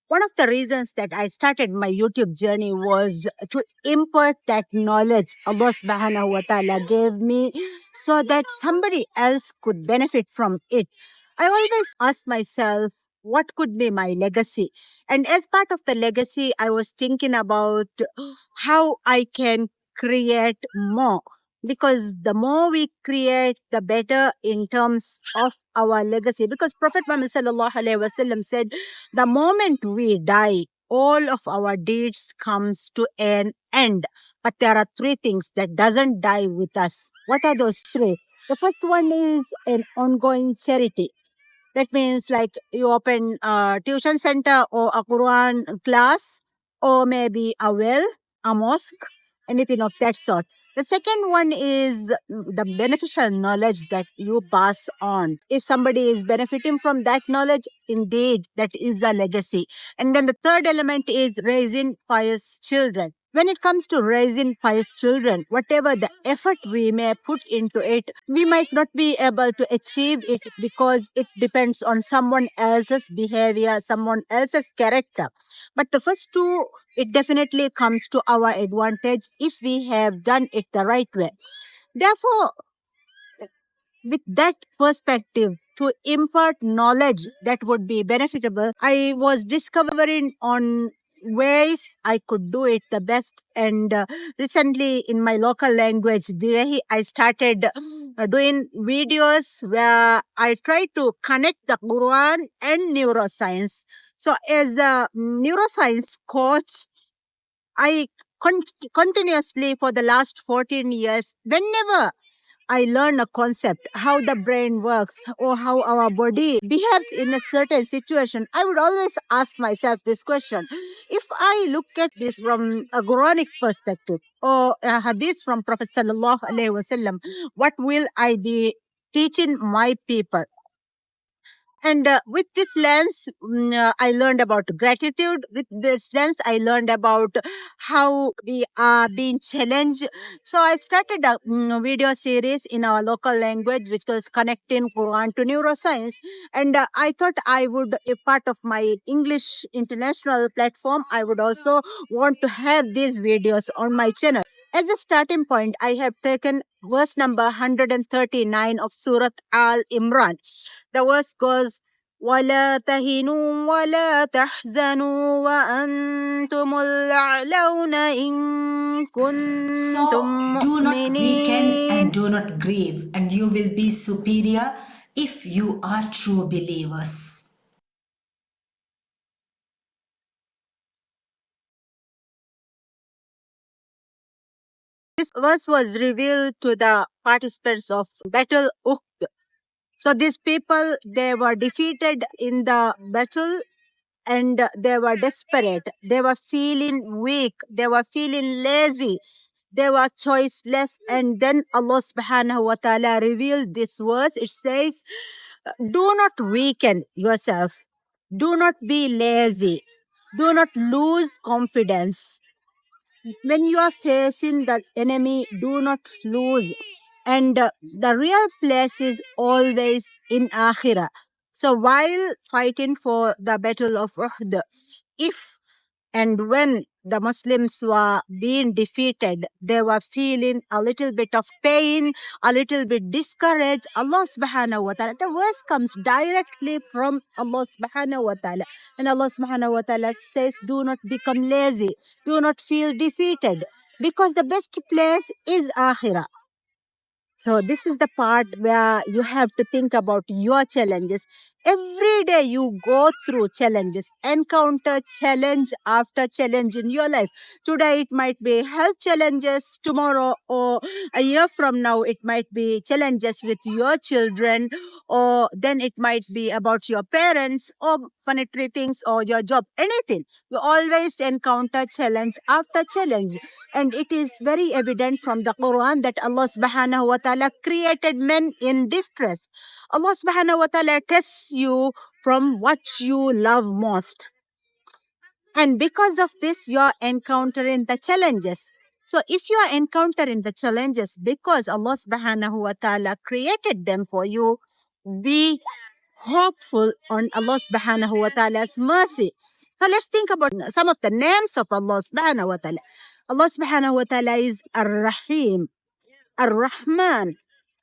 One of the reasons that I started my YouTube journey was to impart that knowledge Allah subhanahu wa ta'ala gave me so that somebody else could benefit from it. I always ask myself, what could be my legacy? And as part of the legacy, I was thinking about how I can create more. Because the more we create, the better in terms of our legacy. Because Prophet Muhammad sallallahu alaihi wasallam said, the moment we die, all of our deeds comes to an end. But there are three things that doesn't die with us. What are those three? The first one is an ongoing charity. That means like you open a tuition center or a Quran class or maybe a well, a mosque, anything of that sort. The second one is the beneficial knowledge that you pass on. If somebody is benefiting from that knowledge, indeed, that is a legacy. And then the third element is raising pious children. When it comes to raising pious children, whatever the effort we may put into it, we might not be able to achieve it because it depends on someone else's behavior, someone else's character. But the first two, it definitely comes to our advantage if we have done it the right way. Therefore, with that perspective, to impart knowledge that would be benefitable, I was discovering on ways I could do it the best. And recently, in my local language, Direhi, I started doing videos where I try to connect the Quran and neuroscience. So, as a neuroscience coach, I continuously for the last 14 years, whenever I learn a concept, how the brain works or how our body behaves in a certain situation, I would always ask myself this question. If I look at this from a Quranic perspective or a hadith from Prophet Sallallahu Alaihi Wasallam, what will I be teaching my people? And with this lens, I learned about gratitude. With this lens, I learned about how we are being challenged. So I started a video series in our local language, which was connecting Quran to neuroscience. And I thought I would, a part of my English international platform, I would also want to have these videos on my channel. As a starting point, I have taken verse number 139 of Surah Al Imran. The verse goes, وَلَا تَهِنُوا وَلَا تَحْزَنُوا وَأَنْتُمُ الْأَعْلَوْنَ إِن كُنتُم So do not weaken مُؤْمِنِينَ. and do not grieve, and you will be superior if you are true believers. This verse was revealed to the participants of Battle Uhud. So these people, they were defeated in the battle and they were desperate. They were feeling weak. They were feeling lazy. They were choiceless. And then Allah subhanahu wa ta'ala revealed this verse. It says, do not weaken yourself. Do not be lazy. Do not lose confidence. When you are facing the enemy, do not lose. And the real place is always in Akhirah. So while fighting for the battle of Uhud, if and when the Muslims were being defeated, they were feeling a little bit of pain, a little bit discouraged. Allah subhanahu wa ta'ala, the verse comes directly from Allah subhanahu wa ta'ala. And Allah subhanahu wa ta'ala says, do not become lazy, do not feel defeated, because the best place is Akhirah. So this is the part where you have to think about your challenges. Every day you go through challenges, encounter challenge after challenge in your life. Today it might be health challenges, tomorrow or a year from now it might be challenges with your children, or then it might be about your parents or monetary things or your job, anything. You always encounter challenge after challenge. And it is very evident from the Quran that Allah subhanahu wa ta'ala created men in distress. Allah subhanahu wa ta'ala tests you from what you love most. And because of this, you are encountering the challenges. So if you are encountering the challenges because Allah subhanahu wa ta'ala created them for you, be hopeful on Allah subhanahu wa ta'ala's mercy. So let's think about some of the names of Allah subhanahu wa ta'ala. Allah subhanahu wa ta'ala is Ar-Rahim, Ar-Rahman,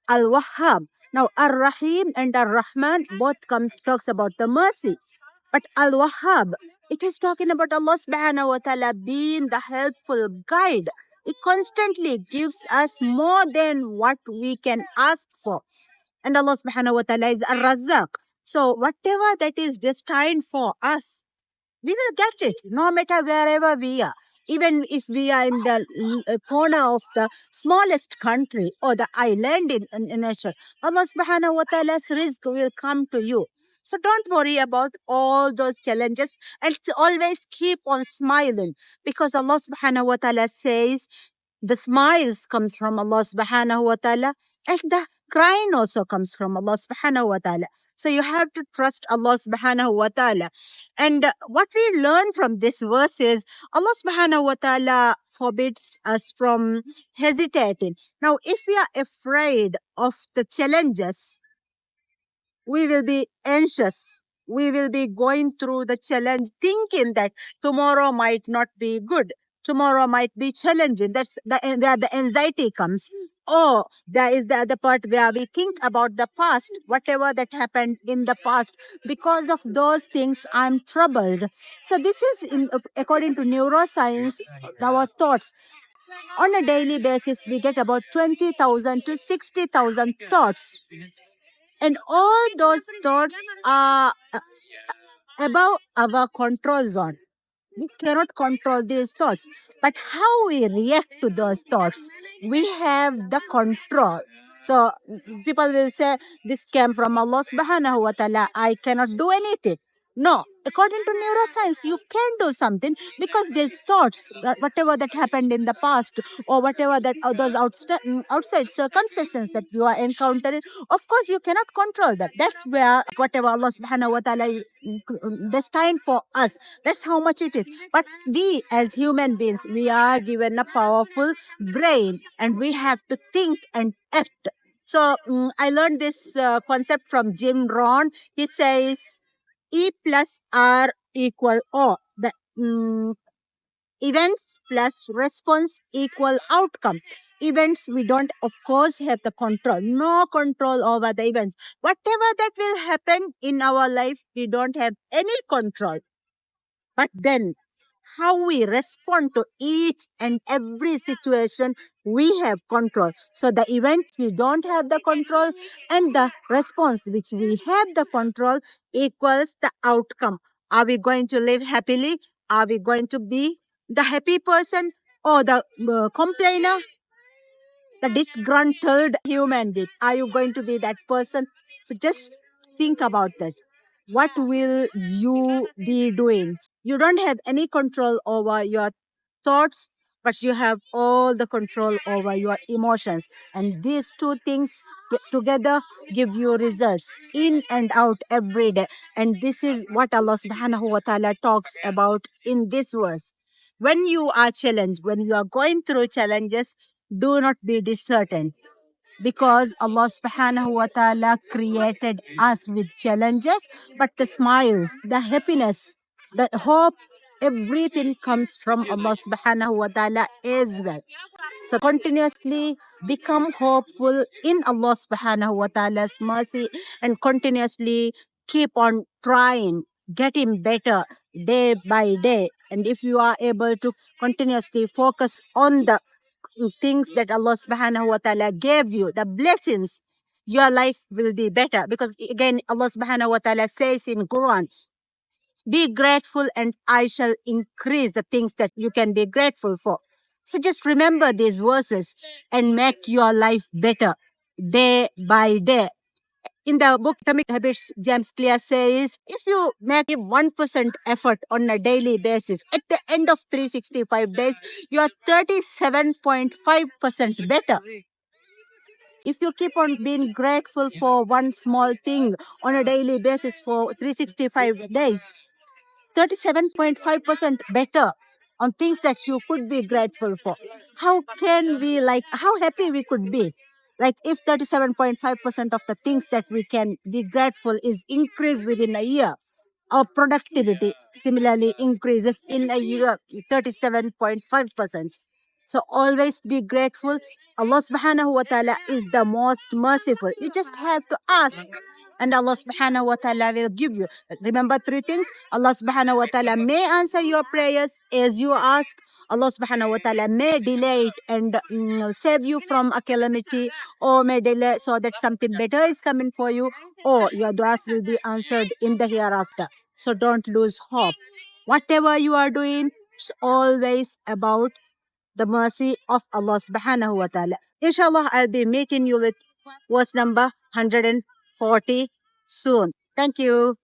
Al-Wahhab. Now Ar-Rahim and Ar-Rahman both talks about the mercy. But Al-Wahhab, it is talking about Allah subhanahu wa ta'ala being the helpful guide. It constantly gives us more than what we can ask for. And Allah subhanahu wa ta'ala is Ar-Razzaq. So whatever that is destined for us, we will get it no matter wherever we are. Even if we are in the corner of the smallest country or the island in nation, Allah subhanahu wa ta'ala's rizq will come to you. So don't worry about all those challenges and always keep on smiling, because Allah subhanahu wa ta'ala says the smiles comes from Allah subhanahu wa ta'ala, and the crying also comes from Allah subhanahu wa ta'ala. So you have to trust Allah subhanahu wa ta'ala. And what we learn from this verse is Allah subhanahu wa ta'ala forbids us from hesitating. Now, if we are afraid of the challenges, we will be anxious. We will be going through the challenge thinking that tomorrow might not be good. Tomorrow might be challenging. That's where the anxiety comes. Or there is the other part where we think about the past, whatever that happened in the past. Because of those things, I'm troubled. So this is according to neuroscience, our thoughts. On a daily basis, we get about 20,000 to 60,000 thoughts. And all those thoughts are above our control zone. We cannot control these thoughts. But how we react to those thoughts, we have the control. So people will say, this came from Allah subhanahu wa ta'ala. I cannot do anything. No, according to neuroscience, you can do something, because these thoughts, whatever that happened in the past, or whatever that those outside circumstances that you are encountering, of course you cannot control that. That's where whatever Allah subhanahu wa ta'ala is destined for us, that's how much it is. But we as human beings, we are given a powerful brain, and we have to think and act. So I learned this concept from Jim Rohn. He says E plus R equal O. The events plus response equal outcome. Events, we don't, of course, have the control. No control over the events. Whatever that will happen in our life, we don't have any control. But then, how we respond to each and every situation, we have control. So the event we don't have the control, and the response which we have the control equals the outcome. Are we going to live happily? Are we going to be the happy person, or the complainer, the disgruntled human being? Are you going to be that person? So just think about that. What will you be doing? You don't have any control over your thoughts, but you have all the control over your emotions. And these two things together give you results in and out every day. And this is what Allah subhanahu wa ta'ala talks about in this verse. When you are challenged, when you are going through challenges, do not be disheartened, because Allah subhanahu wa ta'ala created us with challenges, but the smiles, the happiness, the hope, everything comes from Allah subhanahu wa ta'ala as well. So continuously become hopeful in Allah subhanahu wa ta'ala's mercy, and continuously keep on trying, getting better day by day. And if you are able to continuously focus on the things that Allah subhanahu wa ta'ala gave you, the blessings, your life will be better. Because again, Allah subhanahu wa ta'ala says in Quran, be grateful and I shall increase the things that you can be grateful for. So just remember these verses and make your life better day by day. In the book Atomic Habits, James Clear says, if you make 1% effort on a daily basis, at the end of 365 days, you are 37.5% better. If you keep on being grateful for one small thing on a daily basis for 365 days, 37.5% better on things that you could be grateful for. How can we, how happy we could be? Like if 37.5% of the things that we can be grateful is increased within a year, Our productivity similarly increases in a year 37.5%. So always be grateful. Allah subhanahu wa ta'ala is the most merciful. You just have to ask. And Allah subhanahu wa ta'ala will give you. Remember three things. Allah subhanahu wa ta'ala may answer your prayers as you ask. Allah subhanahu wa ta'ala may delay it and save you from a calamity, or may delay so that something better is coming for you, or your du'as will be answered in the hereafter. So don't lose hope. Whatever you are doing, it's always about the mercy of Allah subhanahu wa ta'ala. Inshallah, I'll be meeting you with verse number 140 soon. Thank you.